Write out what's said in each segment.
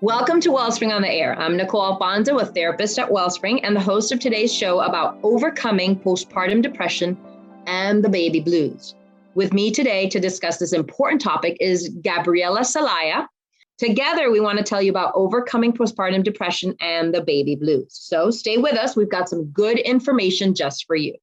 Welcome to Wellspring on the Air. I'm Nicole, Alfonso, a therapist at Wellspring and the host of today's show about overcoming postpartum depression and the baby blues. With me today to discuss this important topic is Gabriella Zelaya. Together, we want to tell you about overcoming postpartum depression and the baby blues. So stay with us. We've got some good information just for you.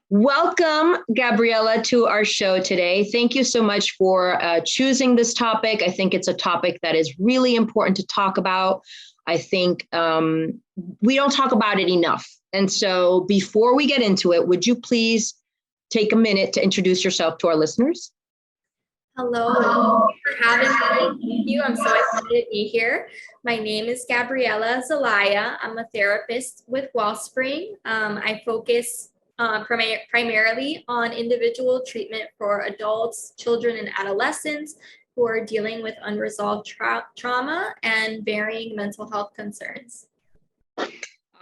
Welcome, Gabriella, to our show today. Thank you so much for choosing this topic. I think it's a topic that is really important to talk about. I think we don't talk about it enough. And so before we get into it, would you please take a minute to introduce yourself to our listeners? Hello, thank you for having me. Thank you. I'm so excited to be here. My name is Gabriella Zelaya. I'm a therapist with Wellspring. I focus primarily on individual treatment for adults, children, and adolescents who are dealing with unresolved trauma and varying mental health concerns.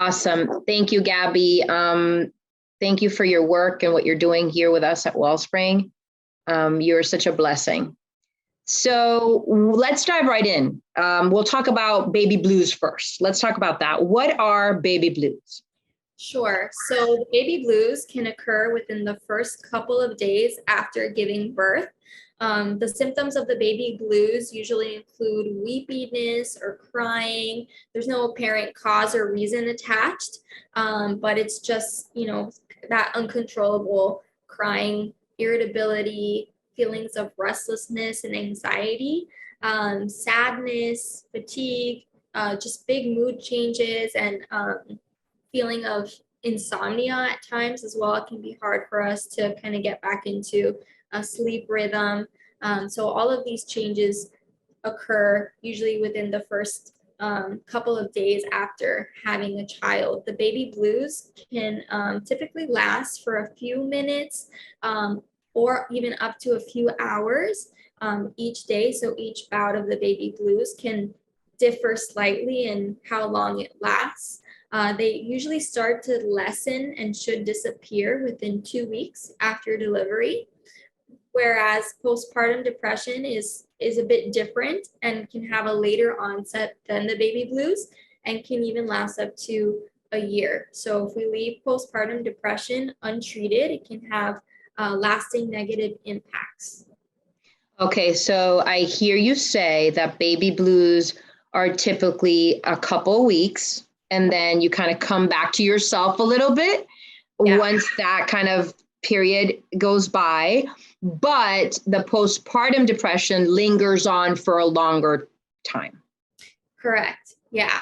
Awesome. Thank you, Gabby. Thank you for your work and what you're doing here with us at Wellspring. You're such a blessing. So let's dive right in. We'll talk about baby blues first. Let's talk about that. What are baby blues? Sure. So the baby blues can occur within the first couple of days after giving birth. The symptoms of the baby blues usually include weepiness or crying. There's no apparent cause or reason attached, but it's just, that uncontrollable crying, irritability, feelings of restlessness and anxiety, sadness, fatigue, just big mood changes, and feeling of insomnia at times as well. It can be hard for us to kind of get back into a sleep rhythm. So all of these changes occur usually within the first couple of days after having a child. The baby blues can typically last for a few minutes or even up to a few hours each day. So each bout of the baby blues can differ slightly in how long it lasts. They usually start to lessen and should disappear within 2 weeks after delivery, whereas postpartum depression is a bit different and can have a later onset than the baby blues and can even last up to a year. So if we leave postpartum depression untreated, it can have lasting negative impacts. Okay, so I hear you say that baby blues are typically a couple weeks, and then you kind of come back to yourself a little bit once that kind of period goes by. But the postpartum depression lingers on for a longer time. Correct. Yeah.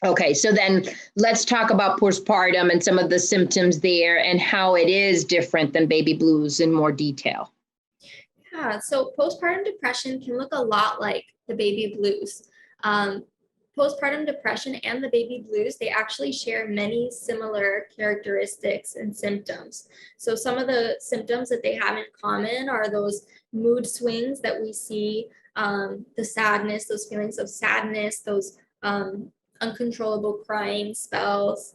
Okay, so then let's talk about postpartum and some of the symptoms there and how it is different than baby blues in more detail. Yeah, so postpartum depression can look a lot like the baby blues. Postpartum depression and the baby blues, they actually share many similar characteristics and symptoms. So some of the symptoms that they have in common are those mood swings that we see, the sadness, those feelings of sadness, those uncontrollable crying spells,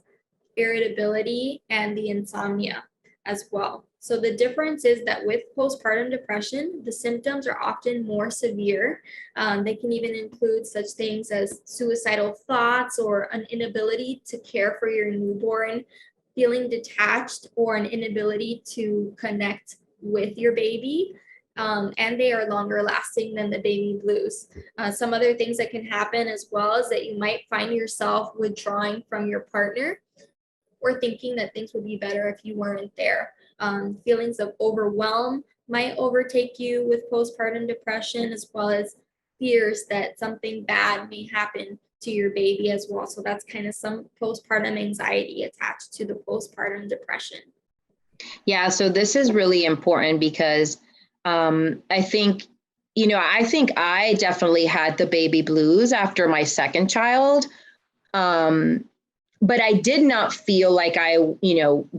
irritability, and the insomnia as well. So the difference is that with postpartum depression, the symptoms are often more severe. They can even include such things as suicidal thoughts or an inability to care for your newborn, feeling detached, or an inability to connect with your baby. And they are longer lasting than the baby blues. Some other things that can happen as well is that you might find yourself withdrawing from your partner or thinking that things would be better if you weren't there. Feelings of overwhelm might overtake you with postpartum depression, as well as fears that something bad may happen to your baby as well. So that's kind of some postpartum anxiety attached to the postpartum depression. Yeah, so this is really important because I think I definitely had the baby blues after my second child. But I did not feel like I,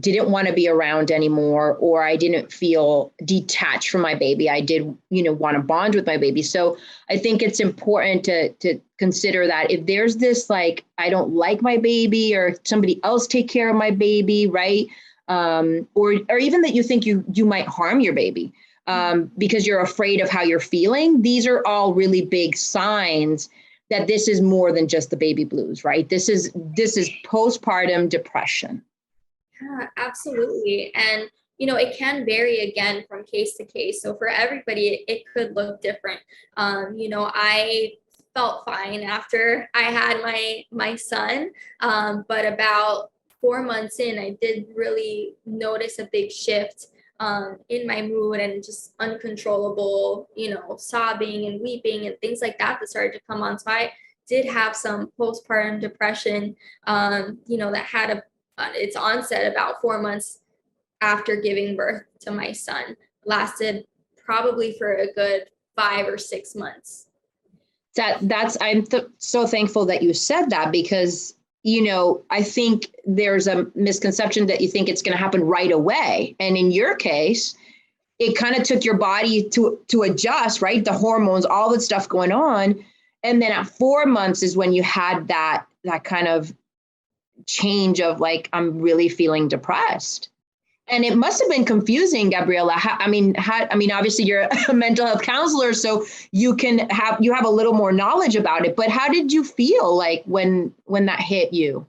didn't want to be around anymore, or I didn't feel detached from my baby. I did, want to bond with my baby. So I think it's important to consider that if there's this, like, I don't like my baby, or somebody else take care of my baby, right? Or even that you think you might harm your baby because you're afraid of how you're feeling. These are all really big signs that this is more than just the baby blues, right? This is postpartum depression. Yeah, absolutely. And, it can vary again from case to case. So for everybody, it could look different. I felt fine after I had my son, but about 4 months in, I did really notice a big shift in my mood and just uncontrollable, sobbing and weeping and things like that started to come on. So I did have some postpartum depression, that had its onset about 4 months after giving birth to my son. Lasted probably for a good 5 or 6 months. I'm so thankful that you said that, because I think there's a misconception that you think it's going to happen right away, and in your case, it kind of took your body to adjust, right? The hormones, all the stuff going on, and then at 4 months is when you had that kind of change of like, I'm really feeling depressed. And it must have been confusing, Gabriella. Obviously you're a mental health counselor, so you have a little more knowledge about it, but how did you feel like when that hit you?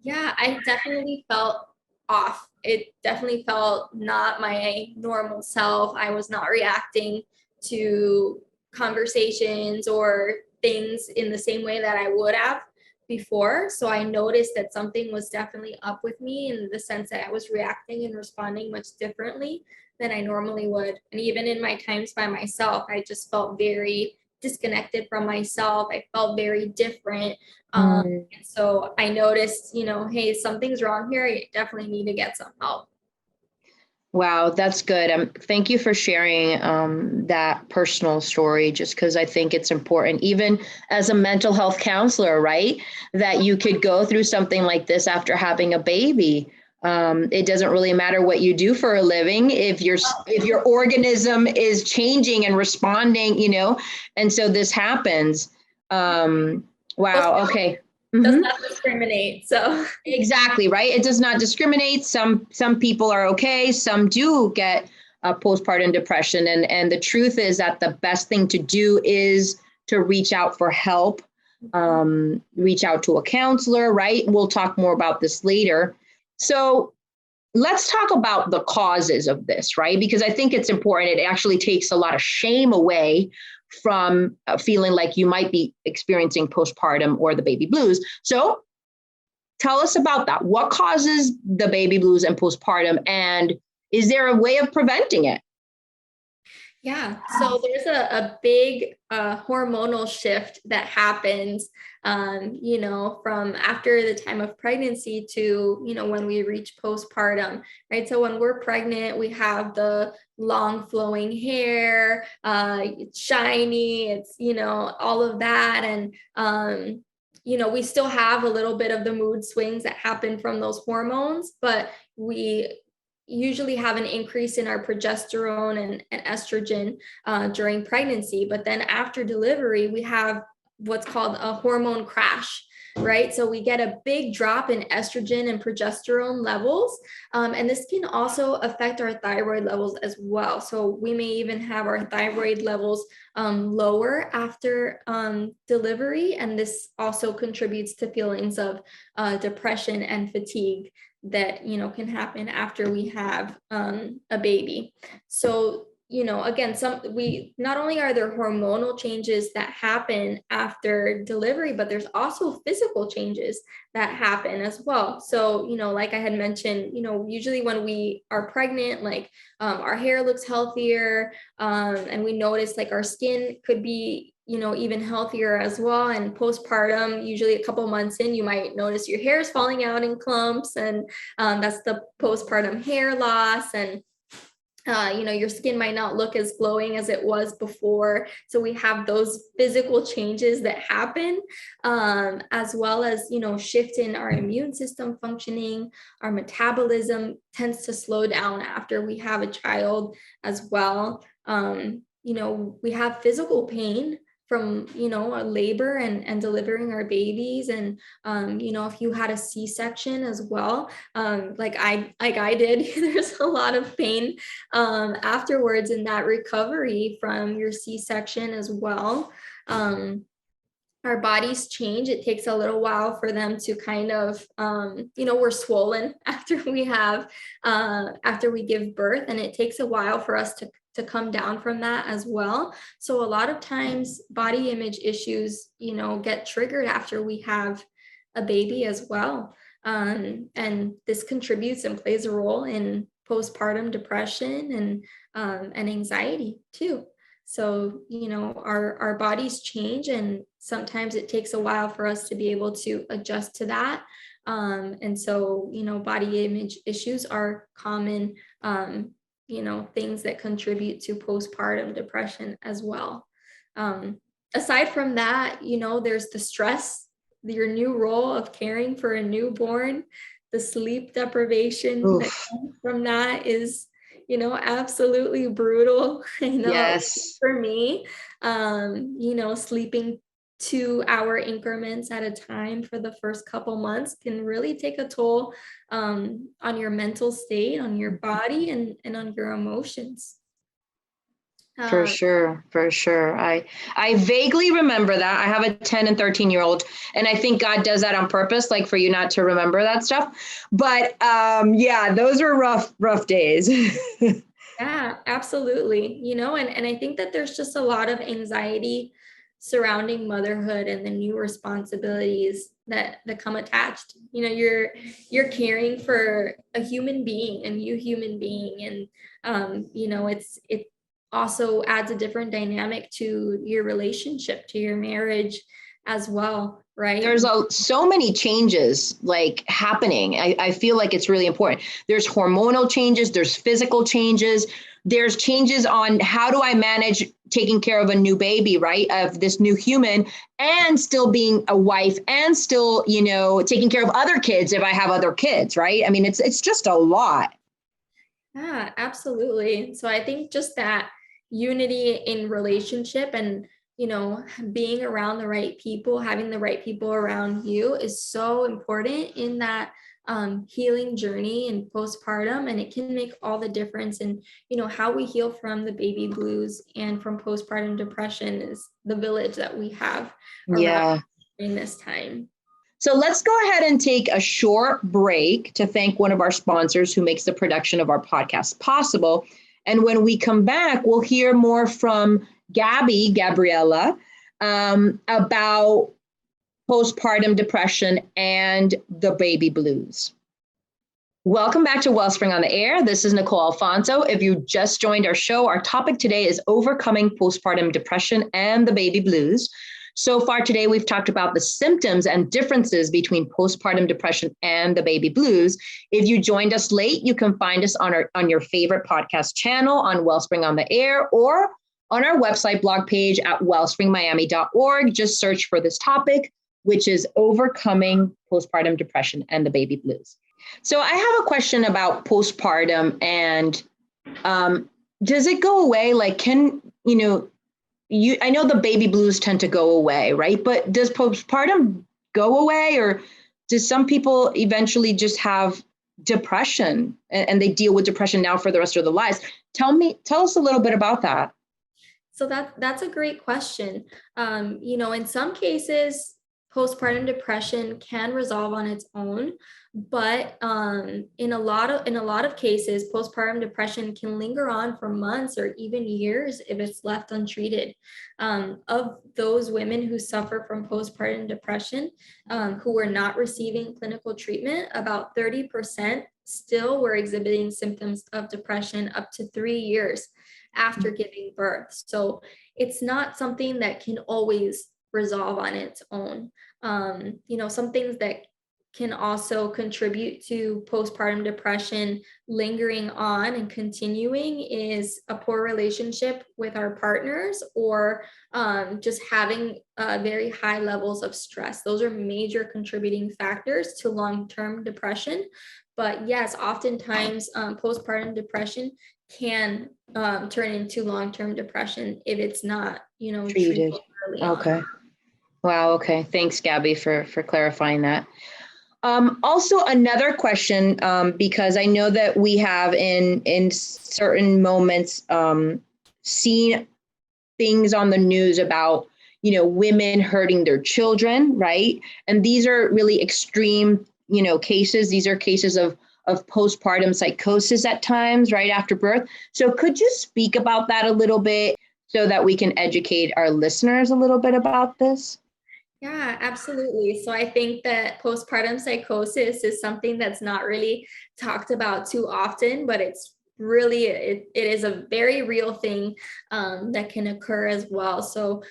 Yeah, I definitely felt off. It definitely felt not my normal self. I was not reacting to conversations or things in the same way that I would have before. So I noticed that something was definitely up with me, in the sense that I was reacting and responding much differently than I normally would. And even in my times by myself, I just felt very disconnected from myself. I felt very different. And so I noticed, hey, something's wrong here. I definitely need to get some help. Wow, that's good. Thank you for sharing that personal story, just because I think it's important, even as a mental health counselor, right? That you could go through something like this after having a baby. It doesn't really matter what you do for a living if your organism is changing and responding, and so this happens. Wow. Okay. Does not discriminate. So exactly, right. It does not discriminate. Some people are okay. Some do get postpartum depression, and the truth is that the best thing to do is to reach out for help. Reach out to a counselor, right? We'll talk more about this later. So let's talk about the causes of this, right? Because I think it's important. It actually takes a lot of shame away from feeling like you might be experiencing postpartum or the baby blues. So tell us about that. What causes the baby blues and postpartum, and is there a way of preventing it? Yeah, so there's a big hormonal shift that happens, from after the time of pregnancy to, when we reach postpartum, right? So when we're pregnant, we have the long flowing hair, it's shiny, it's, all of that. And, we still have a little bit of the mood swings that happen from those hormones, but we usually have an increase in our progesterone and estrogen during pregnancy. But then after delivery, we have what's called a hormone crash, right? So we get a big drop in estrogen and progesterone levels. And this can also affect our thyroid levels as well. So we may even have our thyroid levels lower after delivery. And this also contributes to feelings of depression and fatigue that can happen after we have a baby. So again, we not only are there hormonal changes that happen after delivery, but there's also physical changes that happen as well. So like I had mentioned, usually when we are pregnant, like our hair looks healthier, and we notice like our skin could be even healthier as well. And postpartum, usually a couple months in, you might notice your hair is falling out in clumps, and that's the postpartum hair loss. And your skin might not look as glowing as it was before. So we have those physical changes that happen, as well as, shift in our immune system functioning. Our metabolism tends to slow down after we have a child as well. We have physical pain from a labor and delivering our babies, and if you had a C-section as well, like I did, there's a lot of pain afterwards in that recovery from your C-section as well. our bodies change. It takes a little while for them to kind of, we're swollen after we give birth, and it takes a while for us to come down from that as well. So a lot of times body image issues, get triggered after we have a baby as well. And this contributes and plays a role in postpartum depression and anxiety too. So, our bodies change, and sometimes it takes a while for us to be able to adjust to that. And so, body image issues are common, things that contribute to postpartum depression as well. Aside from that, there's the stress, your new role of caring for a newborn, the sleep deprivation that comes from that is, absolutely brutal. I know. Yes. For me, sleeping 2-hour increments at a time for the first couple months can really take a toll on your mental state, on your body, and on your emotions. For sure. I vaguely remember that. I have a 10 and 13-year-old, and I think God does that on purpose, like for you not to remember that stuff. But those are rough days. Yeah, absolutely. And I think that there's just a lot of anxiety surrounding motherhood and the new responsibilities that come attached. You're caring for a human being, a new human being, and it also adds a different dynamic to your relationship, to your marriage as well, right? There's so many changes like happening. I feel like it's really important. There's hormonal changes, there's physical changes, there's changes on how do I manage taking care of a new baby, right? Of this new human, and still being a wife, and still, taking care of other kids if I have other kids, right? I mean, it's just a lot. Yeah, absolutely. So I think just that unity in relationship and being around the right people, having the right people around you is so important in that healing journey and postpartum. And it can make all the difference in, how we heal from the baby blues and from postpartum depression is the village that we have around during this time. So let's go ahead and take a short break to thank one of our sponsors who makes the production of our podcast possible. And when we come back, we'll hear more from Gabriella, about postpartum depression and the baby blues. Welcome back to Wellspring on the Air. This is Nicole Alfonso. If you just joined our show, our topic today is overcoming postpartum depression and the baby blues. So far today, we've talked about the symptoms and differences between postpartum depression and the baby blues. If you joined us late, you can find us on your favorite podcast channel on Wellspring on the Air, or on our website blog page at wellspringmiami.org. Just search for this topic, which is overcoming postpartum depression and the baby blues. So I have a question about postpartum, and does it go away? Like, I know the baby blues tend to go away, right? But does postpartum go away, or does some people eventually just have depression and they deal with depression now for the rest of their lives? Tell us a little bit about that. So that's a great question. In some cases, postpartum depression can resolve on its own, but in a lot of cases, postpartum depression can linger on for months or even years if it's left untreated. Of those women who suffer from postpartum depression, who were not receiving clinical treatment, about 30% still were exhibiting symptoms of depression up to 3 years after giving birth. So it's not something that can always resolve on its own. Some things that can also contribute to postpartum depression lingering on and continuing is a poor relationship with our partners, or just having very high levels of stress. Those are major contributing factors to long-term depression. But yes, oftentimes postpartum depression can turn into long-term depression if it's not, treated early on. Okay. Wow. Okay. Thanks, Gabby, for clarifying that. Also, another question, because I know that we have in certain moments seen things on the news about, women hurting their children, right? And these are really extreme, cases. These are cases of postpartum psychosis at times, right after birth. So could you speak about that a little bit so that we can educate our listeners a little bit about this? Yeah, absolutely. So I think that postpartum psychosis is something that's not really talked about too often, but it's really, it is a very real thing that can occur as well. So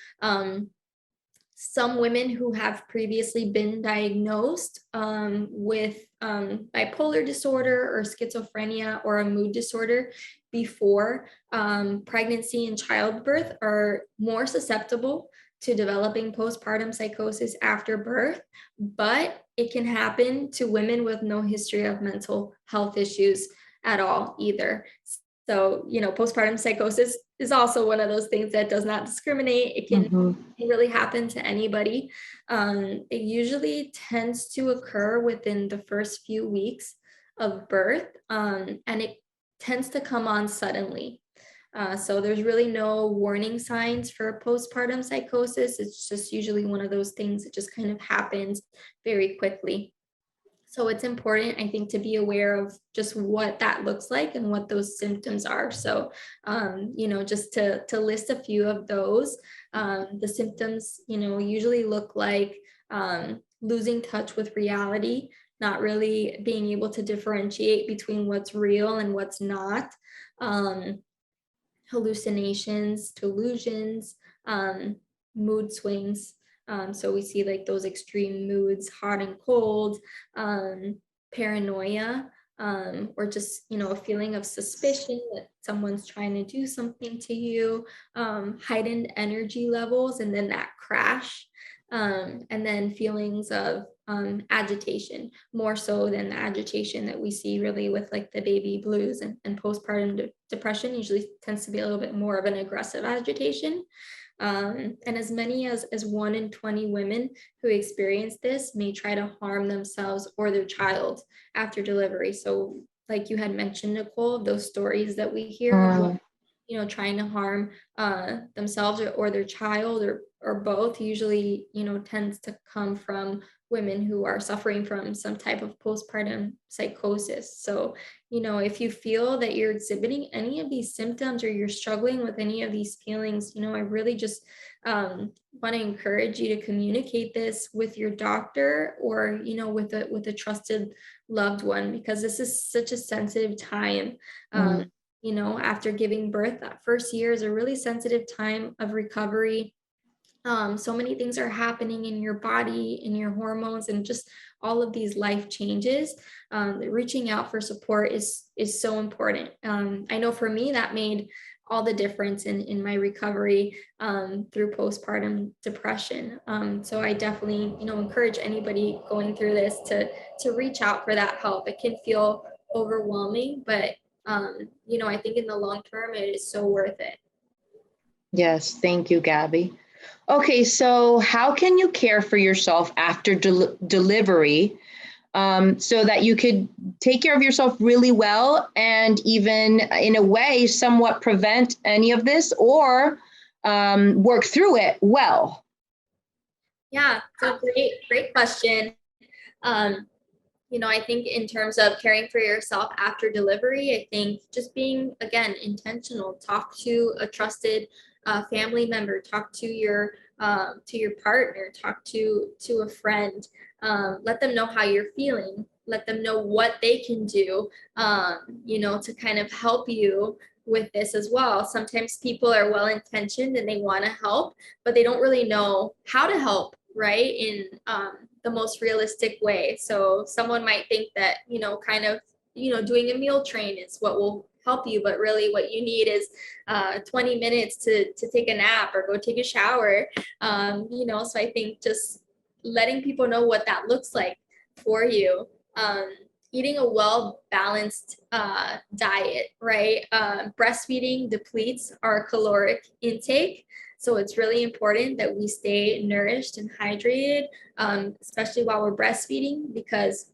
some women who have previously been diagnosed with bipolar disorder or schizophrenia or a mood disorder before pregnancy and childbirth are more susceptible to developing postpartum psychosis after birth, but it can happen to women with no history of mental health issues at all either. So, postpartum psychosis is also one of those things that does not discriminate. It can really happen to anybody. It usually tends to occur within the first few weeks of birth, and it tends to come on suddenly. So there's really no warning signs for postpartum psychosis. It's just usually one of those things that just kind of happens very quickly. So it's important, I think, to be aware of just what that looks like and what those symptoms are. So, just to list a few of those, the symptoms, usually look like losing touch with reality, not really being able to differentiate between what's real and what's not, hallucinations, delusions, mood swings. So we see like those extreme moods, hot and cold, paranoia, or just, a feeling of suspicion that someone's trying to do something to you, heightened energy levels, and then that crash. And then feelings of agitation, more so than the agitation that we see really with like the baby blues and postpartum depression usually tends to be a little bit more of an aggressive agitation. And as many as 1 in 20 women who experience this may try to harm themselves or their child after delivery. So like you had mentioned, Nicole, those stories that we hear of trying to harm themselves or their child or both usually, tends to come from women who are suffering from some type of postpartum psychosis. So, if you feel that you're exhibiting any of these symptoms or you're struggling with any of these feelings, I really just want to encourage you to communicate this with your doctor or, with a trusted loved one, because this is such a sensitive time. After giving birth, that first year is a really sensitive time of recovery. So many things are happening in your body, in your hormones, and just all of these life changes. Reaching out for support is so important. I know for me that made all the difference in my recovery through postpartum depression. So I definitely, encourage anybody going through this to reach out for that help. It can feel overwhelming, but I think in the long term, it is so worth it. Yes, thank you, Gabby. Okay, so how can you care for yourself after delivery so that you could take care of yourself really well and even in a way somewhat prevent any of this or work through it well? Yeah, so great question. I think in terms of caring for yourself after delivery, I think just being, again, intentional. Talk to a trusted family member, talk to your partner, talk to a friend. Let them know how you're feeling. Let them know what they can do, to kind of help you with this as well. Sometimes people are well-intentioned and they want to help, but they don't really know how to help, right? In the most realistic way. So someone might think that, kind of, doing a meal train is what will help you, but really what you need is 20 minutes to take a nap or go take a shower. So I think just letting people know what that looks like for you. Eating a well-balanced diet, right? Breastfeeding depletes our caloric intake. So it's really important that we stay nourished and hydrated, especially while we're breastfeeding, because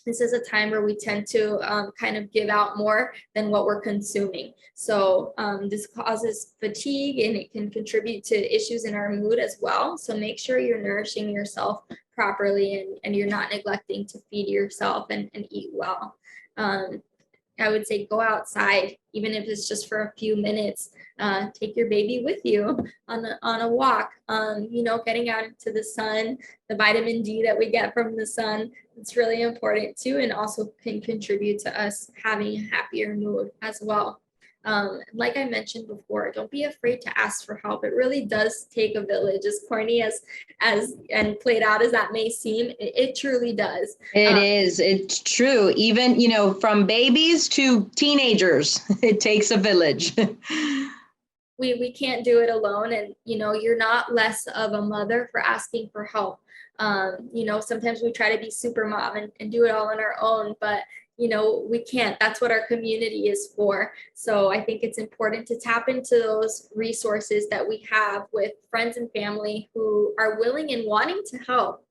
this is a time where we tend to kind of give out more than what we're consuming. So this causes fatigue, and it can contribute to issues in our mood as well. So make sure you're nourishing yourself properly, and you're not neglecting to feed yourself and eat well. I would say go outside, even if it's just for a few minutes. Take your baby with you on a walk. Getting out into the sun, the vitamin D that we get from the sun, it's really important too, and also can contribute to us having a happier mood as well. Like I mentioned before, don't be afraid to ask for help. It really does take a village, as corny as and played out as that may seem. It truly does. It is. It's true. Even, from babies to teenagers, it takes a village. We can't do it alone, and you're not less of a mother for asking for help. Sometimes we try to be super mom and do it all on our own, but we can't. That's what our community is for. So I think it's important to tap into those resources that we have with friends and family who are willing and wanting to help,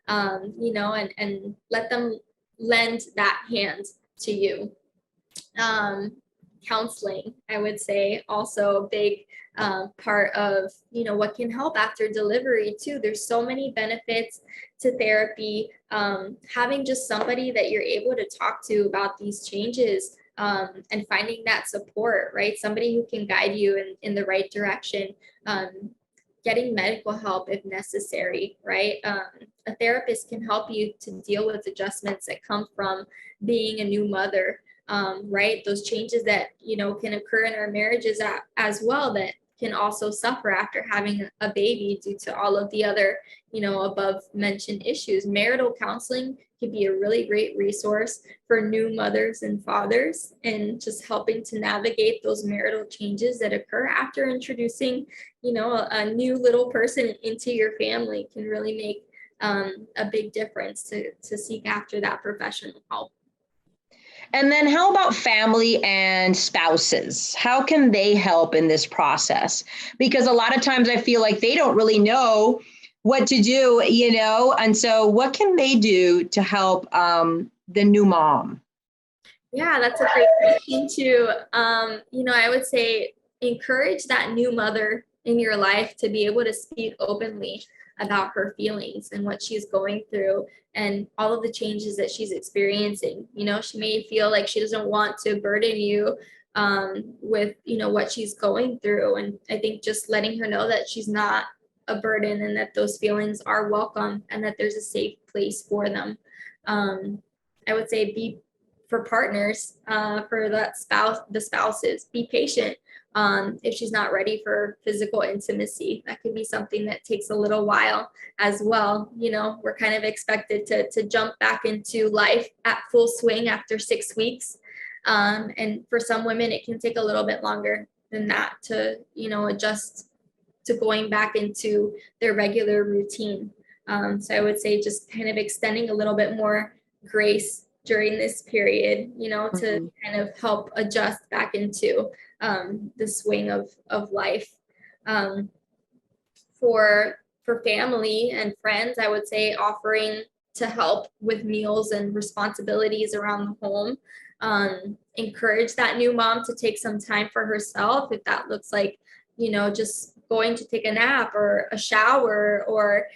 and let them lend that hand to you. Counseling, I would say, also a big part of what can help after delivery too. There's so many benefits to therapy. Having just somebody that you're able to talk to about these changes, and finding that support, right? Somebody who can guide you in the right direction. Getting medical help if necessary, right? A therapist can help you to deal with adjustments that come from being a new mother. Right? Those changes that, can occur in our marriages as well, that can also suffer after having a baby due to all of the other, above mentioned issues. Marital counseling can be a really great resource for new mothers and fathers, and just helping to navigate those marital changes that occur after introducing, a new little person into your family can really make a big difference to seek after that professional help. And then how about family and spouses? How can they help in this process? Because a lot of times I feel like they don't really know what to do, and so what can they do to help the new mom? Yeah, that's a great question too. I would say encourage that new mother in your life to be able to speak openly about her feelings and what she's going through and all of the changes that she's experiencing. She may feel like she doesn't want to burden you with, what she's going through. And I think just letting her know that she's not a burden, and that those feelings are welcome, and that there's a safe place for them. I would say for partners, for the spouses, be patient. If she's not ready for physical intimacy, that could be something that takes a little while as well. We're kind of expected to jump back into life at full swing after 6 weeks. And for some women, it can take a little bit longer than that to, adjust to going back into their regular routine. So I would say just kind of extending a little bit more grace during this period, to kind of help adjust back into the swing of life. For family and friends, I would say offering to help with meals and responsibilities around the home. Encourage that new mom to take some time for herself, if that looks like, just going to take a nap or a shower, or,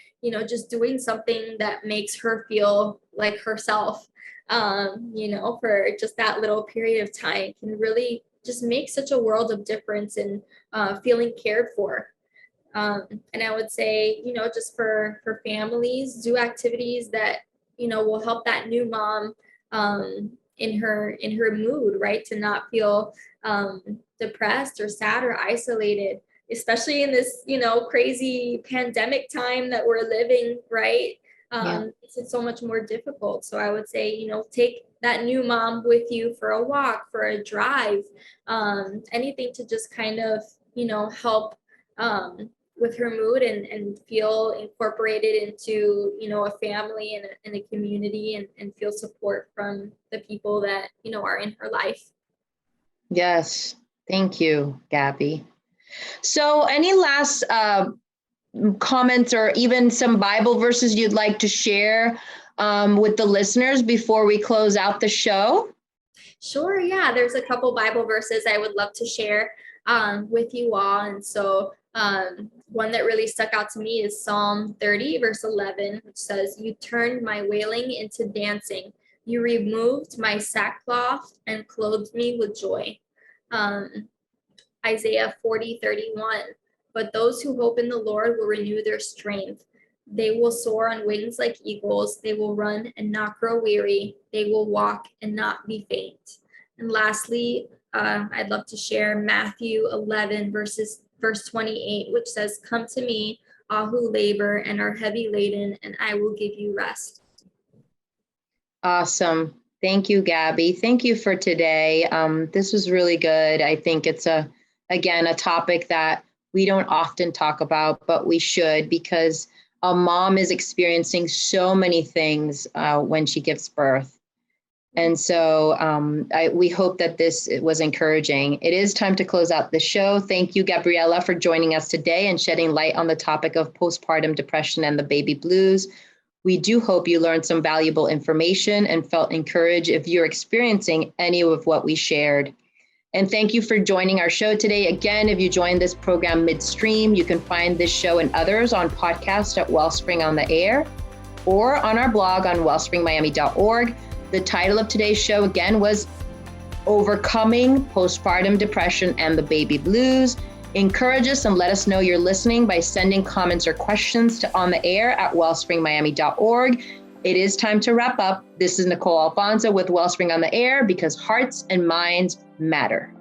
just doing something that makes her feel like herself. For just that little period of time can really just make such a world of difference in feeling cared for. And I would say, just for families, do activities that, will help that new mom in her mood, right? To not feel depressed or sad or isolated, especially in this, crazy pandemic time that we're living, right? It's so much more difficult. So I would say, take that new mom with you for a walk, for a drive, anything to just kind of, help with her mood and feel incorporated into, a family and a community, and feel support from the people that, are in her life. Yes. Thank you, Gabby. So any last comments or even some Bible verses you'd like to share with the listeners before we close out the show? Sure, yeah. There's a couple Bible verses I would love to share with you all. And so one that really stuck out to me is Psalm 30, verse 11, which says, "You turned my wailing into dancing. You removed my sackcloth and clothed me with joy." Isaiah 40:31, "But those who hope in the Lord will renew their strength. They will soar on wings like eagles. They will run and not grow weary. They will walk and not be faint." And lastly, I'd love to share Matthew 11, verse 28, which says, "Come to me, all who labor and are heavy laden, and I will give you rest." Awesome. Thank you, Gabby. Thank you for today. This was really good. I think it's again, a topic that we don't often talk about, but we should, because a mom is experiencing so many things when she gives birth. And so we hope that this was encouraging. It is time to close out the show. Thank you, Gabriella, for joining us today and shedding light on the topic of postpartum depression and the baby blues. We do hope you learned some valuable information and felt encouraged if you're experiencing any of what we shared. And thank you for joining our show today. Again, if you joined this program midstream, you can find this show and others on podcast at Wellspring on the Air or on our blog on wellspringmiami.org. The title of today's show, again, was Overcoming Postpartum Depression and the Baby Blues. Encourage us and let us know you're listening by sending comments or questions to ontheair@wellspringmiami.org. It is time to wrap up. This is Nicole Alfonso with Wellspring on the Air, because hearts and minds matter.